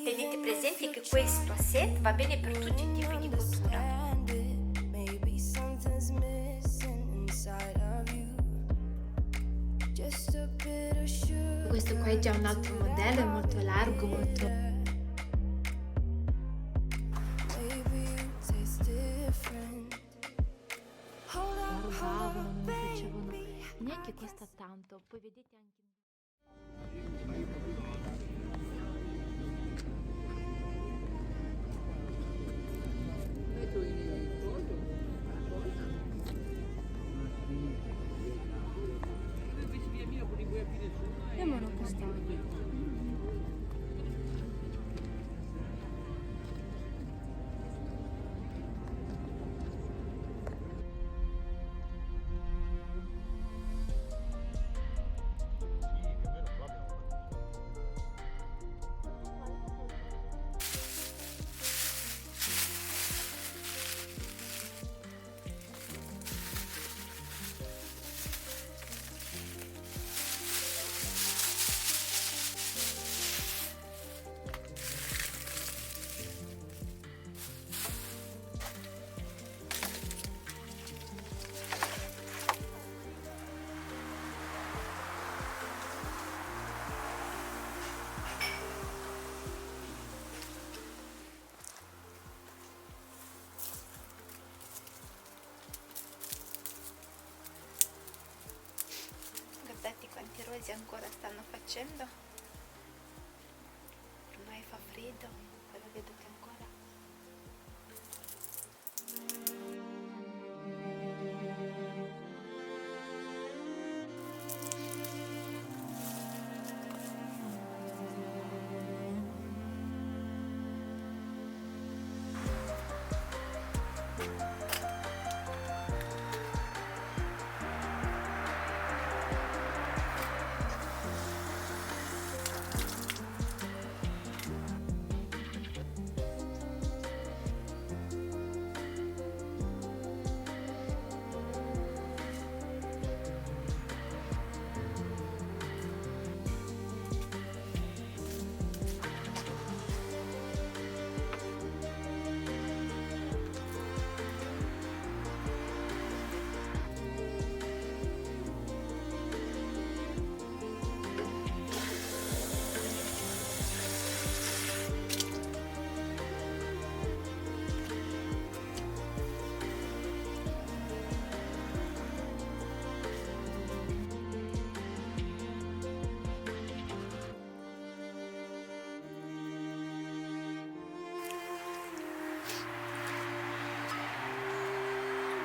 Tenete presente che questo asset va bene per tutti i tipi di cottura. Questo qua è già un altro modello, è molto largo, molto... Guardavano, non mi piacevano neanche costa tanto, poi vedete anche... Ma non costava. Guardate quanti rosi ancora stanno facendo. Ormai fa freddo, però vedo che ancora...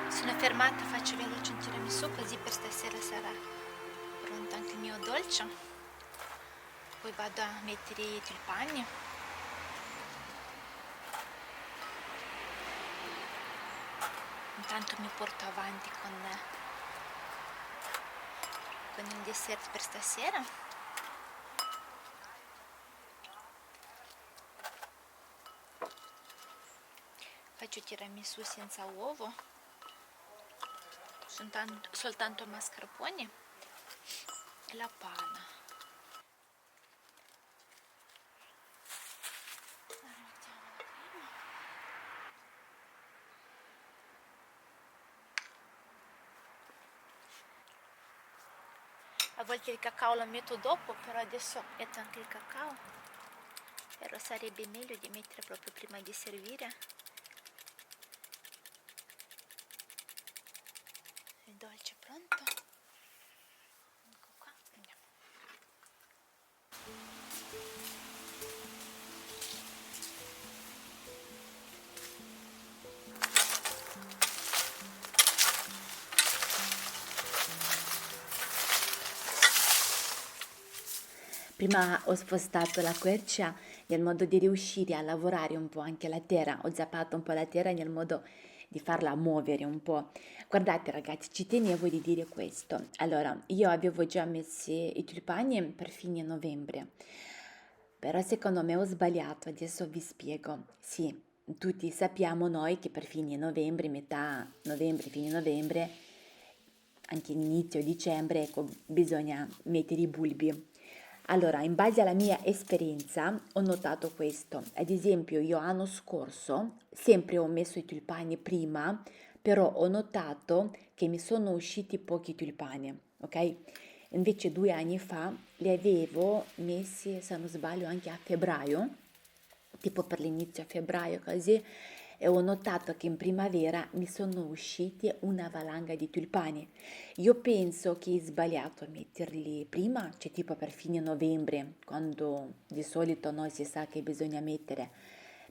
Sono fermata, faccio veloce un tiramisù così per stasera sarà pronto anche il mio dolce. Poi vado a mettere i tulipani. Intanto mi porto avanti con il dessert per stasera. Faccio tiramisù senza uovo, soltanto mascarpone e la panna. A volte il cacao lo metto dopo, però adesso metto anche il cacao, però sarebbe meglio di mettere proprio prima di servire. Il dolce è pronto. Ecco qua, andiamo. Prima ho spostato la quercia nel modo di riuscire a lavorare un po' anche la terra, ho zappato un po' la terra nel modo di farla muovere un po'. Guardate ragazzi, ci tenevo di dire questo. Allora, io avevo già messo i tulipani per fine novembre, però secondo me ho sbagliato, adesso vi spiego. Sì, tutti sappiamo noi che per fine novembre, metà novembre, fine novembre, anche inizio dicembre, ecco, bisogna mettere i bulbi. Allora, in base alla mia esperienza ho notato questo. Ad esempio, io l'anno scorso sempre ho messo i tulipani prima, però ho notato che mi sono usciti pochi tulipani, ok? Invece 2 anni fa li avevo messi, se non sbaglio, anche a febbraio, tipo per l'inizio a febbraio così, e ho notato che in primavera mi sono usciti una valanga di tulipani. Io penso che è sbagliato metterli prima, cioè tipo per fine novembre, quando di solito non si sa che bisogna mettere,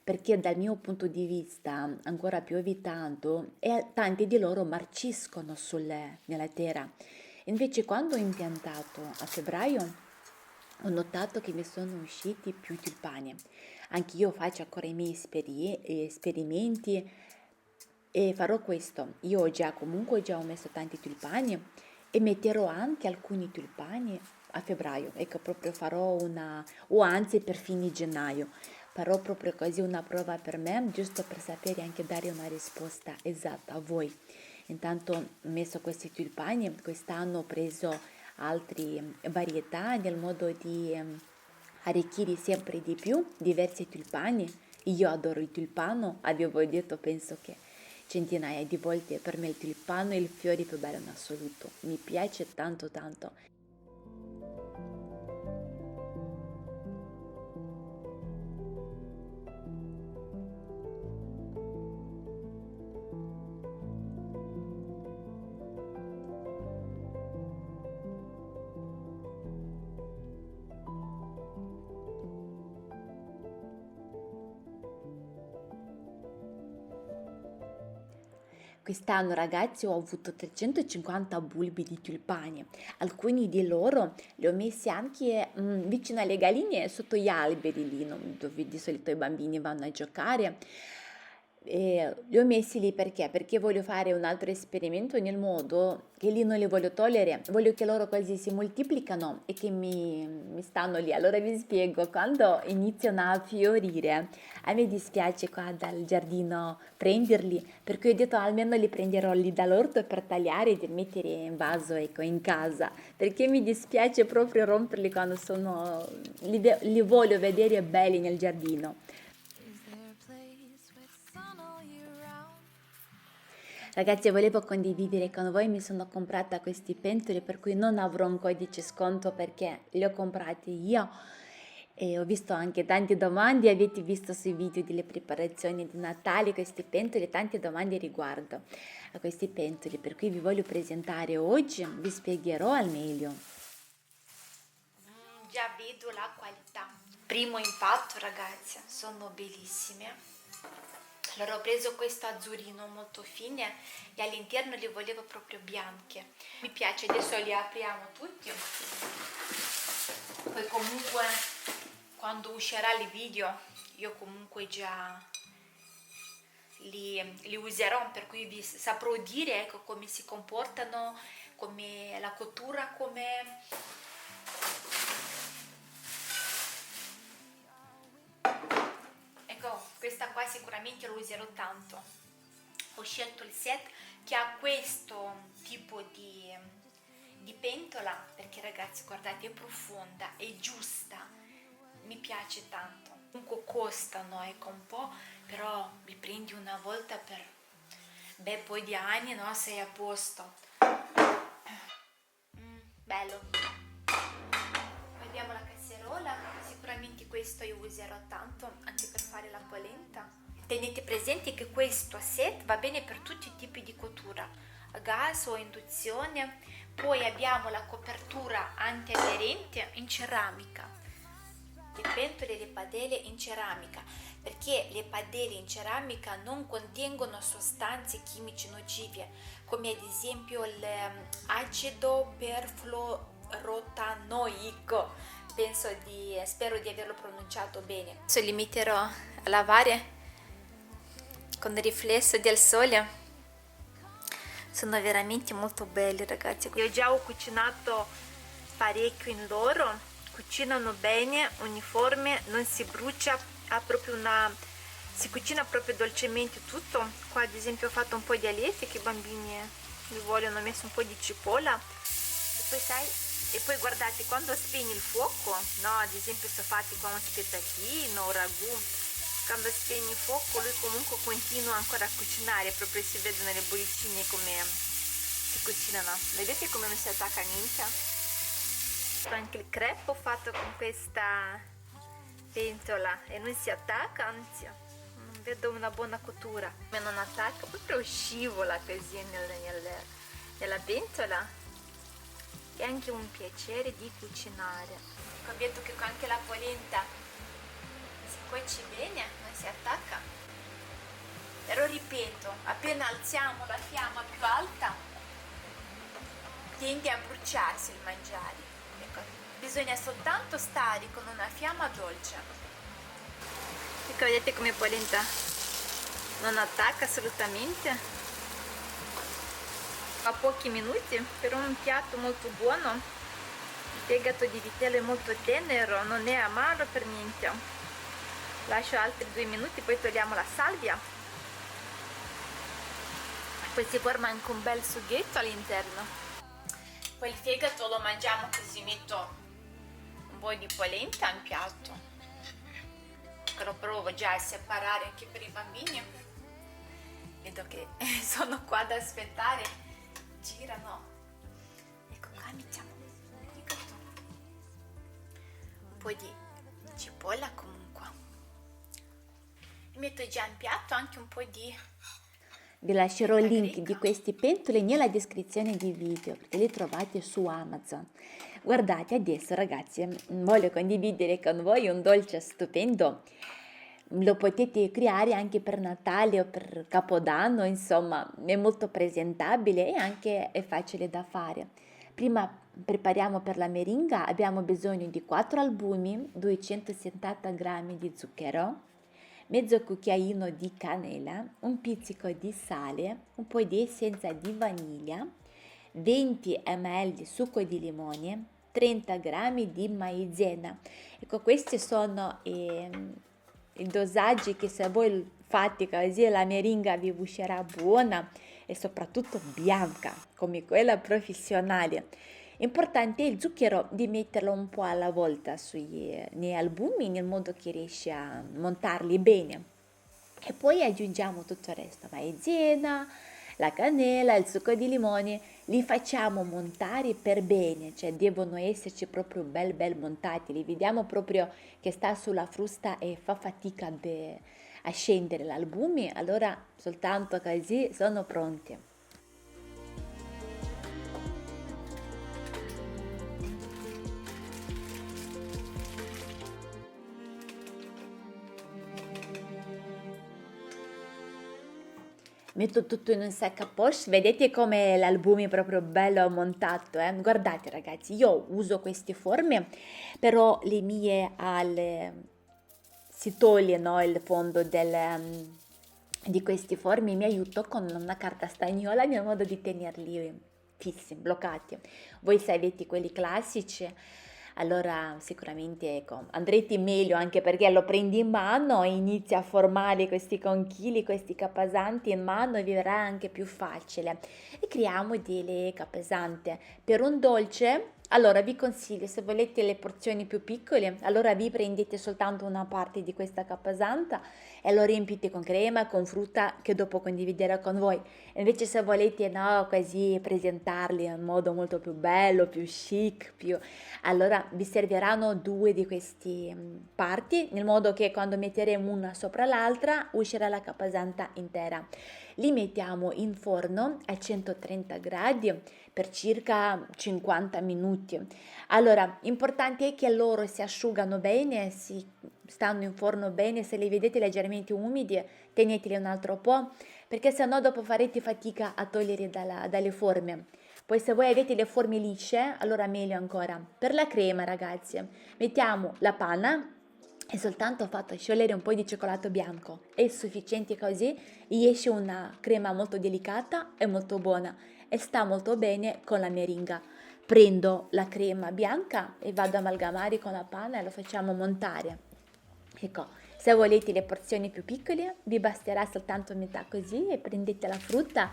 perché dal mio punto di vista ancora piove tanto e tanti di loro marciscono nella terra. Invece quando ho impiantato a febbraio ho notato che mi sono usciti più tulipani. Anche io faccio ancora i miei esperimenti e farò questo. Io comunque già ho messo tanti tulipani e metterò anche alcuni tulipani a febbraio. Ecco, proprio farò o anzi per fine gennaio. Farò proprio così una prova per me, giusto per sapere anche dare una risposta esatta a voi. Intanto ho messo questi tulipani, quest'anno ho preso altre varietà nel modo di arricchire sempre di più diversi tulipani. Io adoro il tulipano, avevo detto penso che centinaia di volte, per me il tulipano è il fiore più bello in assoluto, mi piace tanto tanto. Quest'anno ragazzi ho avuto 350 bulbi di tulipani, alcuni di loro li ho messi anche vicino alle galline sotto gli alberi lì, dove di solito i bambini vanno a giocare. E li ho messi lì perché? Perché voglio fare un altro esperimento nel modo che lì non li voglio togliere, voglio che loro così si moltiplicano e che mi stanno lì. Allora vi spiego, quando iniziano a fiorire, a me dispiace qua dal giardino prenderli, per cui ho detto almeno li prenderò lì dall'orto per tagliare e mettere in vaso, ecco, in casa, perché mi dispiace proprio romperli quando li voglio vedere belli nel giardino. Ragazzi, volevo condividere con voi, mi sono comprata questi pentoli per cui non avrò un codice sconto perché li ho comprati io e ho visto anche tante domande, avete visto sui video delle preparazioni di Natale questi pentoli, tante domande riguardo a questi pentoli, per cui vi voglio presentare oggi, vi spiegherò al meglio. Già vedo la qualità. Primo impatto ragazzi, sono bellissime. Allora ho preso questo azzurrino molto fine e all'interno li volevo proprio bianche. Mi piace, adesso li apriamo tutti. Poi comunque quando uscirà il video io comunque già li userò, per cui vi saprò dire ecco, come si comportano, come la cottura, come... Questa qua sicuramente lo userò tanto. Ho scelto il set che ha questo tipo di pentola perché ragazzi guardate è profonda, è giusta, mi piace tanto. Comunque costano ecco un po', però li prendi una volta per poi di anni no, sei a posto. Bello. Poi abbiamo la casserola, sicuramente questo io userò tanto anche per fare la polenta. Tenete presente che questo set va bene per tutti i tipi di cottura, a gas o induzione. Poi abbiamo la copertura antiaderente in ceramica, le pentole e le padelle in ceramica, perché le padelle in ceramica non contengono sostanze chimiche nocive, come ad esempio l'acido perfluorotanoico. Spero di averlo pronunciato bene. Adesso li metterò a lavare con il riflesso del sole. Sono veramente molto belli ragazzi. Io già ho cucinato parecchio in loro, cucinano bene, uniforme, non si brucia, si cucina proprio dolcemente tutto. Qua ad esempio ho fatto un po' di aleti che i bambini li vogliono, ho messo un po' di cipolla e poi sai E poi guardate, quando spegni il fuoco, no, ad esempio se fate qua un spettacino o ragù, quando spegni il fuoco lui comunque continua ancora a cucinare, proprio si vedono le bollicine come si cucinano. Vedete come non si attacca niente? Anche il crepe ho fatto con questa pentola e non si attacca, anzi non vedo una buona cottura, ma non attacca, proprio scivola così nella pentola. È anche un piacere di cucinare. Ho detto che anche la polenta si cuoce bene, non si attacca. Però ripeto, appena alziamo la fiamma più alta tende a bruciarsi il mangiare. Ecco, bisogna soltanto stare con una fiamma dolce. Ecco, vedete come polenta non attacca assolutamente. A pochi minuti per un piatto molto buono. Il fegato di vitello è molto tenero, non è amaro per niente. Lascio altri 2 minuti, poi togliamo la salvia. Poi si forma anche un bel sughetto all'interno. Poi il fegato lo mangiamo così, metto un po' di polenta in piatto. Lo provo già a separare anche per i bambini. Vedo che sono qua ad aspettare. Girano. Ecco qua, mettiamo un po' di cipolla comunque. Metto già in piatto anche un po' di... Vi lascerò il link di questi pentole nella descrizione di video perché li trovate su Amazon. Guardate, adesso ragazzi voglio condividere con voi un dolce stupendo. Lo potete creare anche per Natale o per Capodanno, insomma, è molto presentabile e anche è facile da fare. Prima prepariamo per la meringa, abbiamo bisogno di 4 albumi, 270 g di zucchero, mezzo cucchiaino di cannella, un pizzico di sale, un po' di essenza di vaniglia, 20 ml di succo di limone, 30 g di maizena. Ecco, questi sono i dosaggi che se voi fate così la meringa vi uscirà buona e soprattutto bianca come quella professionale. Importante è il zucchero di metterlo un po' alla volta nei albumi in modo che riesci a montarli bene e poi aggiungiamo tutto il resto, maizena, la cannella, il succo di limone, li facciamo montare per bene, cioè devono esserci proprio bel montati, li vediamo proprio che sta sulla frusta e fa fatica a scendere l'albume, allora soltanto così sono pronti. Metto tutto in un sac à poche, vedete come l'albume è proprio bello montato, eh? Guardate ragazzi, io uso queste forme, però le mie si toglie, no, il fondo di queste forme, mi aiuto con una carta stagnola in modo di tenerli fissi, bloccati. Voi se avete quelli classici, allora sicuramente ecco, andrete meglio anche perché lo prendi in mano e inizi a formare questi conchigli, questi capasanti in mano e vi verrà anche più facile. E creiamo delle capesante. Per un dolce, allora vi consiglio, se volete le porzioni più piccole, allora vi prendete soltanto una parte di questa capesanta e lo riempite con crema, con frutta che dopo condividerò con voi. Invece se volete no, così presentarli in modo molto più bello, più chic, allora vi serviranno 2 di queste parti, nel modo che quando metteremo una sopra l'altra uscirà la capesanta intera. Li mettiamo in forno a 130 gradi per circa 50 minuti. Allora, importante è che loro si asciugano bene, si stanno in forno bene, se li vedete leggermente umidi teneteli un altro po', perché sennò dopo farete fatica a togliere dalle forme. Poi se voi avete le forme lisce, allora meglio ancora. Per la crema ragazzi, mettiamo la panna e soltanto fatto sciogliere un po' di cioccolato bianco. È sufficiente così, esce una crema molto delicata e molto buona e sta molto bene con la meringa. Prendo la crema bianca e vado a amalgamare con la panna e lo facciamo montare. Ecco, se volete le porzioni più piccole vi basterà soltanto metà così e prendete la frutta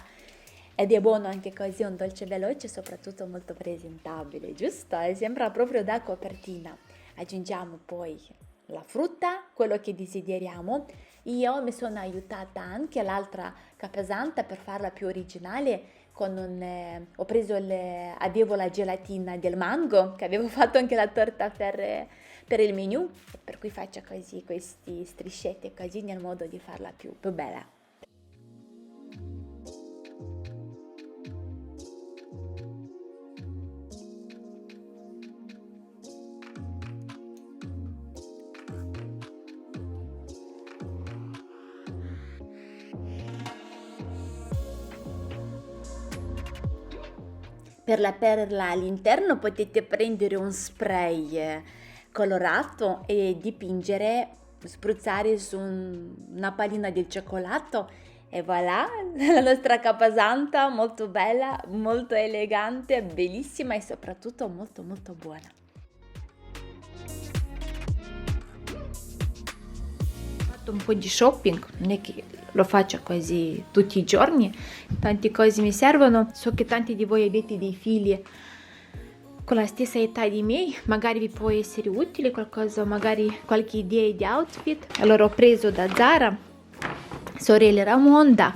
ed è buono anche così, un dolce veloce, soprattutto molto presentabile, giusto? E sembra proprio da copertina. Aggiungiamo poi la frutta, quello che desideriamo. Io mi sono aiutata anche l'altra capesanta per farla più originale avevo la gelatina del mango, che avevo fatto anche la torta per il menù, per cui faccio così questi striscetti così nel modo di farla più bella. Per la perla all'interno potete prendere un spray colorato e dipingere, spruzzare su una pallina del cioccolato e voilà, la nostra capasanta molto bella, molto elegante, bellissima e soprattutto molto molto buona. Un po' di shopping, non è che lo faccio quasi tutti i giorni, tante cose mi servono, so che tanti di voi avete dei figli con la stessa età di me, magari vi può essere utile qualcosa, magari qualche idea di outfit. Allora ho preso da Zara, sorelle Ramonda,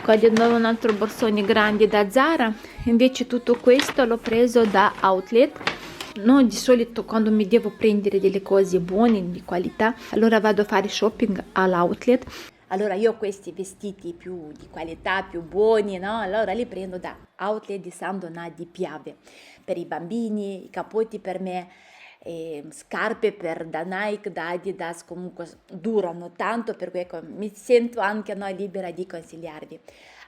qua di nuovo un altro borsone grande da Zara, invece tutto questo l'ho preso da Outlet. No, di solito quando mi devo prendere delle cose buone, di qualità, allora vado a fare shopping all'outlet. Allora io ho questi vestiti più di qualità, più buoni, no? Allora li prendo da Outlet di San Donà di Piave. Per i bambini, i capotti per me, scarpe da Nike, da Adidas, comunque durano tanto, per cui ecco, mi sento anche libera di consigliarvi.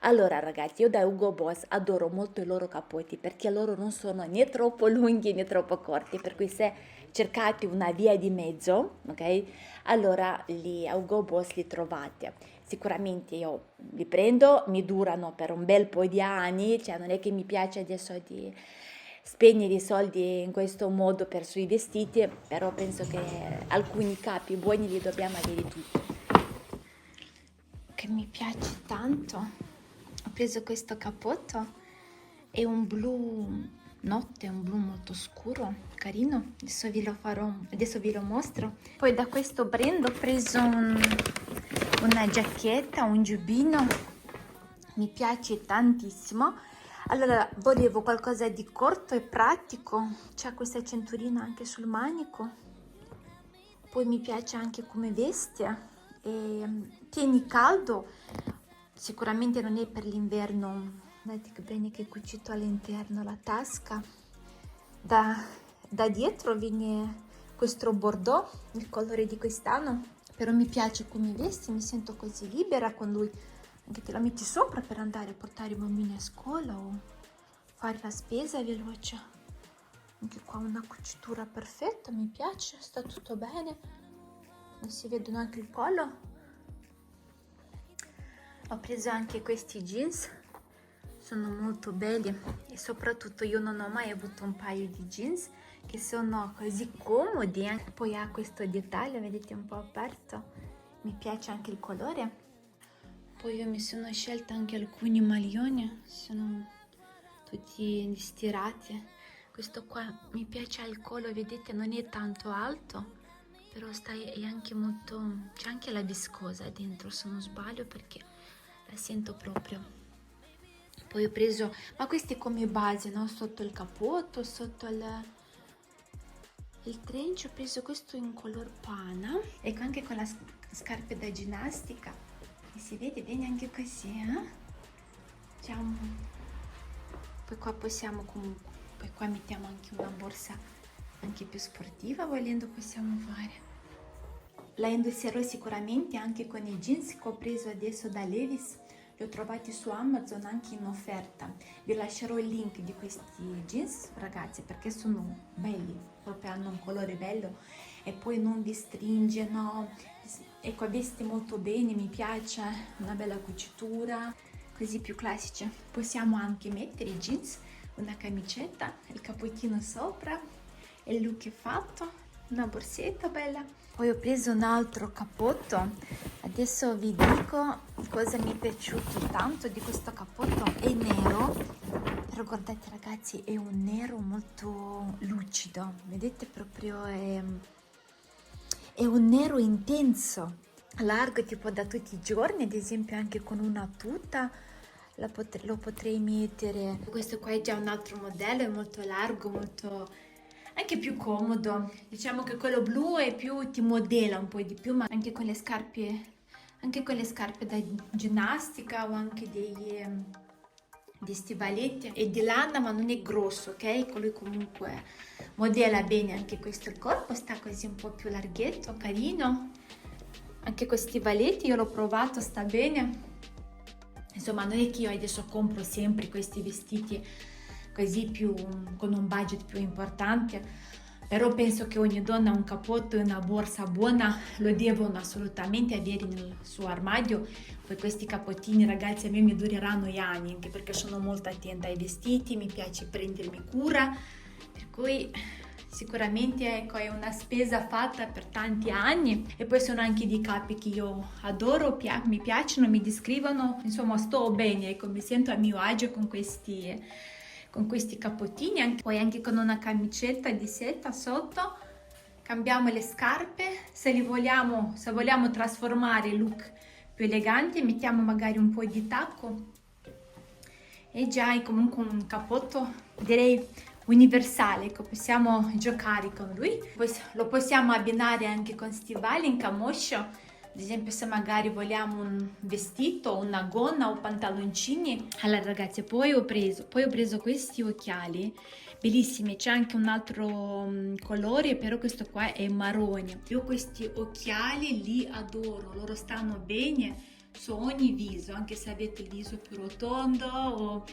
Allora ragazzi, io da Hugo Boss adoro molto i loro capotti perché loro non sono né troppo lunghi né troppo corti, per cui se cercate una via di mezzo, ok? Allora lì a Hugo Boss li trovate. Sicuramente io li prendo, mi durano per un bel po' di anni, cioè non è che mi piace adesso di spegnere i soldi in questo modo per sui vestiti, però penso che alcuni capi buoni li dobbiamo avere tutti. Che mi piace tanto. Ho preso questo cappotto, è un blu notte, un blu molto scuro, carino, adesso vi lo mostro. Poi da questo brand ho preso una giacchetta, un giubbino, mi piace tantissimo. Allora volevo qualcosa di corto e pratico, c'è questa cinturina anche sul manico, poi mi piace anche come veste, tieni caldo. Sicuramente non è per l'inverno, guardate che bene che è cucito all'interno la tasca. Da dietro viene questo bordeaux, il colore di quest'anno, però mi piace come vesti, mi sento così libera con lui. Anche te la metti sopra per andare a portare i bambini a scuola o fare la spesa veloce. Anche qua una cucitura perfetta, mi piace, sta tutto bene, non si vedono anche il collo. Ho preso anche questi jeans, sono molto belli e soprattutto io non ho mai avuto un paio di jeans che sono così comodi. Poi ha questo dettaglio, vedete, un po' aperto, mi piace anche il colore. Poi io mi sono scelta anche alcuni maglioni, sono tutti stirati. Questo qua mi piace al collo, vedete, non è tanto alto, però è anche molto, c'è anche la viscosa dentro se non sbaglio, perché la sento proprio. Poi ho preso, ma questi come base, no? Sotto il cappotto, sotto il trench, ho preso questo in color pana, ecco, anche con la scarpe da ginnastica, e si vede bene anche così, poi qua possiamo comunque, poi qua mettiamo anche una borsa anche più sportiva, volendo possiamo fare. La indosserò sicuramente anche con i jeans che ho preso adesso da Levi's, li ho trovati su Amazon anche in offerta. Vi lascerò il link di questi jeans, ragazzi, perché sono belli, proprio hanno un colore bello e poi non vi stringe, no? Ecco, veste molto bene, mi piace, una bella cucitura, così più classici. Possiamo anche mettere i jeans, una camicetta, il cappottino sopra e il look è fatto. una borsetta bella. Poi ho preso un altro cappotto. Adesso vi dico cosa mi è piaciuto tanto di questo cappotto. È nero, però guardate ragazzi, è un nero molto lucido, vedete, proprio è un nero intenso, largo tipo da tutti i giorni, ad esempio anche con una tuta lo potrei mettere. Questo qua è già un altro modello, è molto largo, molto anche più comodo. Diciamo che quello blu è più, ti modela un po' di più, ma anche con le scarpe da ginnastica o anche dei stivaletti. È di lana ma non è grosso, ok? Quello comunque modela bene anche questo. Il corpo sta così un po' più larghetto, carino. Anche questi stivaletti io l'ho provato, sta bene. Insomma, non è che io adesso compro sempre questi vestiti così più con un budget più importante, però penso che ogni donna un cappotto e una borsa buona lo devono assolutamente avere nel suo armadio. Poi questi cappottini ragazzi a me mi dureranno gli anni, anche perché sono molto attenta ai vestiti, mi piace prendermi cura, per cui sicuramente ecco, è una spesa fatta per tanti anni. E poi sono anche dei capi che io adoro, mi piacciono, mi descrivono, insomma sto bene, ecco, mi sento a mio agio con questi cappottini, poi anche con una camicetta di seta sotto. Cambiamo le scarpe, se vogliamo trasformare il look più elegante mettiamo magari un po' di tacco e già è comunque un cappotto direi universale, ecco, possiamo giocare con lui. Poi lo possiamo abbinare anche con stivali in camoscio, ad esempio se magari vogliamo un vestito, una gonna o pantaloncini. Allora ragazzi, poi ho preso questi occhiali bellissimi, c'è anche un altro colore, però questo qua è marrone. Io questi occhiali li adoro, loro stanno bene su ogni viso, anche se avete il viso più rotondo o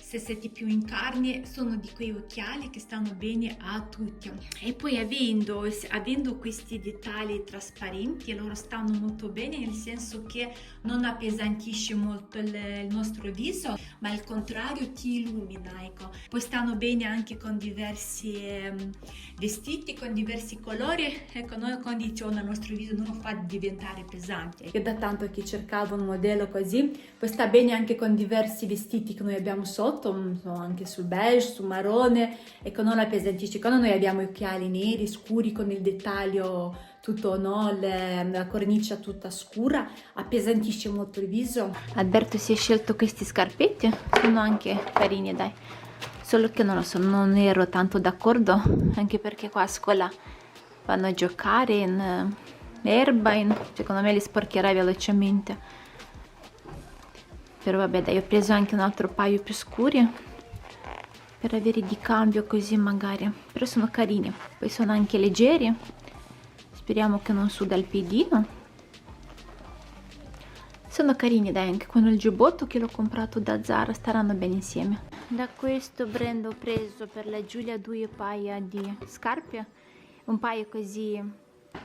se siete più in carne, sono di quei occhiali che stanno bene a tutti. E poi avendo questi dettagli trasparenti, loro stanno molto bene, nel senso che non appesantisce molto il nostro viso, ma al contrario ti illumina, ecco. Poi stanno bene anche con diversi vestiti, con diversi colori, ecco, non condiziona il nostro viso, non lo fa diventare pesante. Io da tanto che cercavo un modello così, poi sta bene anche con diversi vestiti che noi abbiamo sotto, anche sul beige, sul marrone, ecco, non appesantisce. Quando noi abbiamo gli occhiali neri scuri con il dettaglio tutto, no, la cornice tutta scura, appesantisce molto il viso. Alberto si è scelto questi scarpetti, sono anche carini, dai, solo che non lo so, non ero tanto d'accordo, anche perché qua a scuola vanno a giocare in erba, secondo me li sporcherà velocemente. Però vabbè dai, ho preso anche un altro paio più scuri per avere di cambio così magari, però sono carini, poi sono anche leggeri, speriamo che non suda il piedino. Sono carini dai, anche con il giubbotto che l'ho comprato da Zara, staranno bene insieme. Da questo brand ho preso per la Giulia 2 paia di scarpe, un paio così,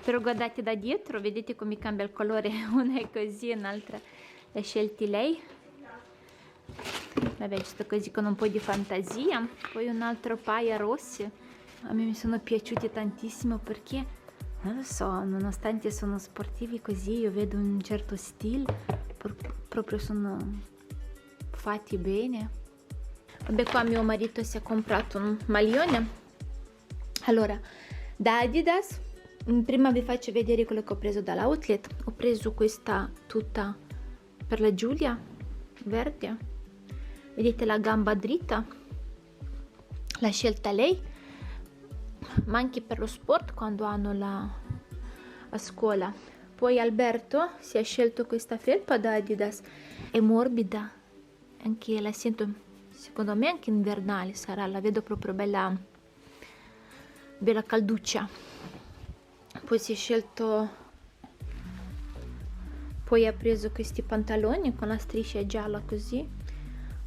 però guardate da dietro, vedete come cambia il colore, una è così, un'altra l'ha scelti lei. Vabbè, sto così con un po' di fantasia. Poi un altro paio rossi, a me mi sono piaciuti tantissimo perché non lo so, nonostante sono sportivi così, io vedo un certo stile, proprio sono fatti bene. Vabbè, qua mio marito si è comprato un maglione, allora da Adidas. Prima vi faccio vedere quello che ho preso dall'outlet. Ho preso questa tuta per la Giulia verde, vedete la gamba dritta, l'ha scelta lei, ma anche per lo sport quando hanno a scuola. Poi Alberto si è scelto questa felpa da Adidas, è morbida, anche la sento, secondo me anche invernale sarà, la vedo proprio bella calduccia. Poi si è scelto, poi ha preso questi pantaloni con la striscia gialla così,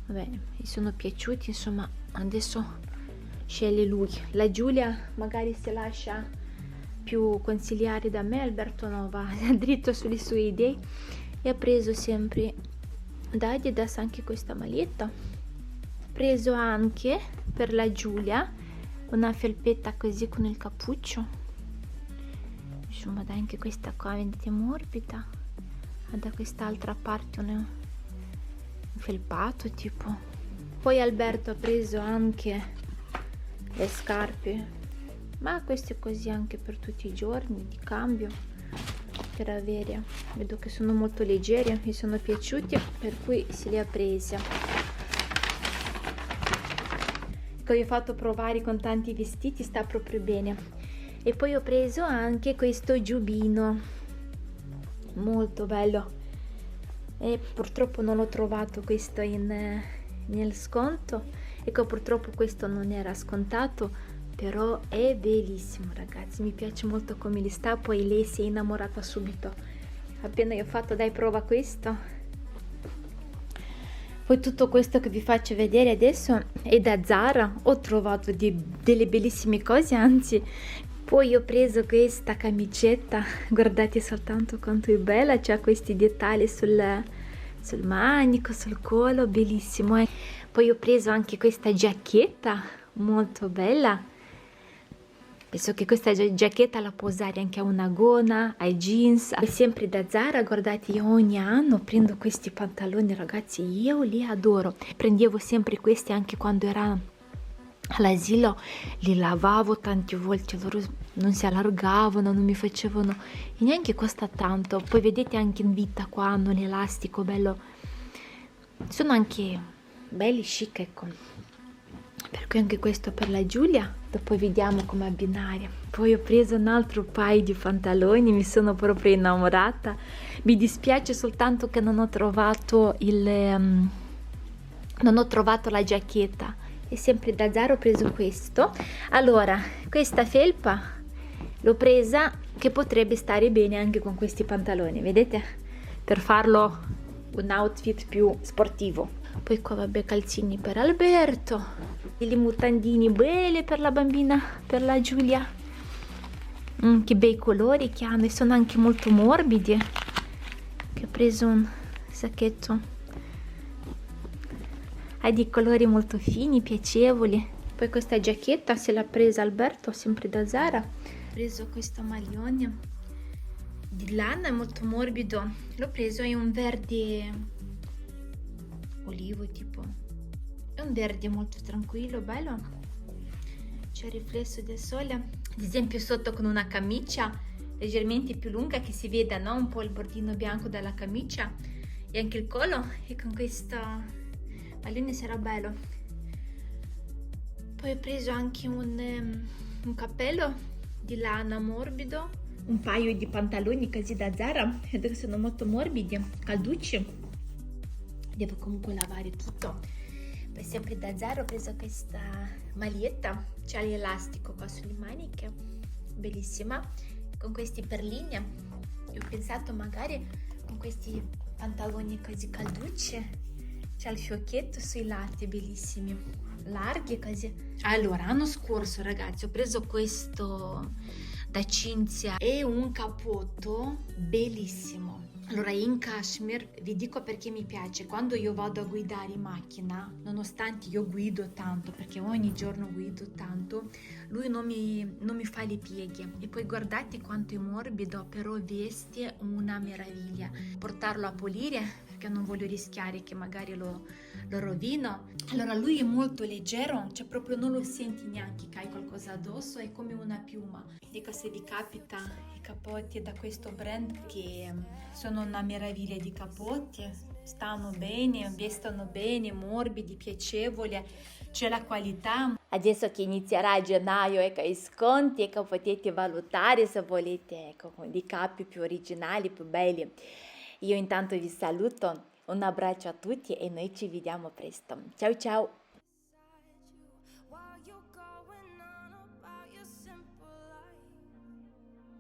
vabbè, mi sono piaciuti, insomma adesso sceglie lui. La Giulia magari si lascia più consigliare da me, Alberto no, va dritto sulle sue idee. E ha preso sempre da Adidas anche questa maglietta. Ho preso anche per la Giulia una felpetta così con il cappuccio, Insomma, dai, anche questa qua, vedete, morbida. Ha da quest'altra parte un felpato tipo. Poi Alberto ha preso anche le scarpe, ma queste così anche per tutti i giorni, di cambio, per avere. Vedo che sono molto leggeri, mi sono piaciuti, per cui se li ha presi. Che ho fatto provare con tanti vestiti, sta proprio bene. E poi ho preso anche questo giubbino, molto bello, e purtroppo non ho trovato questo nel sconto. Ecco, purtroppo questo non era scontato, però è bellissimo, ragazzi, mi piace molto come li sta. Poi lei si è innamorata subito appena io ho fatto, dai, prova questo. Poi tutto questo che vi faccio vedere adesso è da Zara. Ho trovato delle bellissime cose, anzi. Poi ho preso questa camicetta, guardate soltanto quanto è bella, c'ha questi dettagli sul manico, sul collo, bellissimo. Poi ho preso anche questa giacchetta, molto bella. Penso che questa giacchetta la può usare anche a una gonna, ai jeans. È sempre da Zara, guardate, io ogni anno prendo questi pantaloni, ragazzi, io li adoro. Prendevo sempre questi anche quando era all'asilo, li lavavo tante volte, loro non si allargavano, non mi facevano, e neanche costa tanto. Poi vedete anche in vita qua hanno l'elastico bello, sono anche belli chic, ecco. Per cui anche questo per la Giulia, dopo vediamo come abbinare. Poi ho preso un altro paio di pantaloni, mi sono proprio innamorata. Mi dispiace soltanto che non ho trovato la giacchetta. E sempre da Zara ho preso questo. Allora, questa felpa l'ho presa che potrebbe stare bene anche con questi pantaloni, vedete? Per farlo un outfit più sportivo. Poi qua, vabbè, calzini per Alberto, delle mutandini belle per la bambina, per la Giulia. Che bei colori che hanno, e sono anche molto morbidi. Che ho preso un sacchetto, ha dei colori molto fini, piacevoli. Poi questa giacchetta se l'ha presa Alberto, sempre da Zara. Ho preso questo maglione di lana, è molto morbido. L'ho preso in un verde olivo tipo, è un verde molto tranquillo, bello, c'è il riflesso del sole, ad esempio sotto con una camicia leggermente più lunga che si veda, no? Un po' il bordino bianco della camicia e anche il collo, e con questo maglione sarà bello. Poi ho preso anche un cappello di lana morbido, un paio di pantaloni così da Zara, vedo che sono molto morbidi, calducci. Devo comunque lavare tutto. Poi sempre da Zara ho preso questa maglietta, c'è l'elastico qua sulle maniche, bellissima, con questi perline. Io ho pensato magari con questi pantaloni così calducci, c'è il fiocchetto sui lati, bellissimi, larghi così. Allora, l'anno scorso, ragazzi, ho preso questo da Cinzia e un cappotto bellissimo. Allora, in cashmere, vi dico perché mi piace. Quando io vado a guidare in macchina, nonostante io guido tanto, perché ogni giorno guido tanto, lui non mi fa le pieghe. E poi guardate quanto è morbido, però veste una meraviglia. Portarlo a pulire, perché non voglio rischiare che magari lo rovino. Allora, lui è molto leggero, cioè proprio non lo senti neanche che hai qualcosa addosso, è come una piuma. Dico, se vi capita i cappotti da questo brand, che sono una meraviglia di cappotti, stanno bene, vestono bene, morbidi, piacevoli, c'è la qualità. Adesso che inizierà a gennaio, ecco, i sconti, ecco, potete valutare se volete, ecco, con dei capi più originali, più belli. Io intanto vi saluto, un abbraccio a tutti e noi ci vediamo presto. Ciao ciao!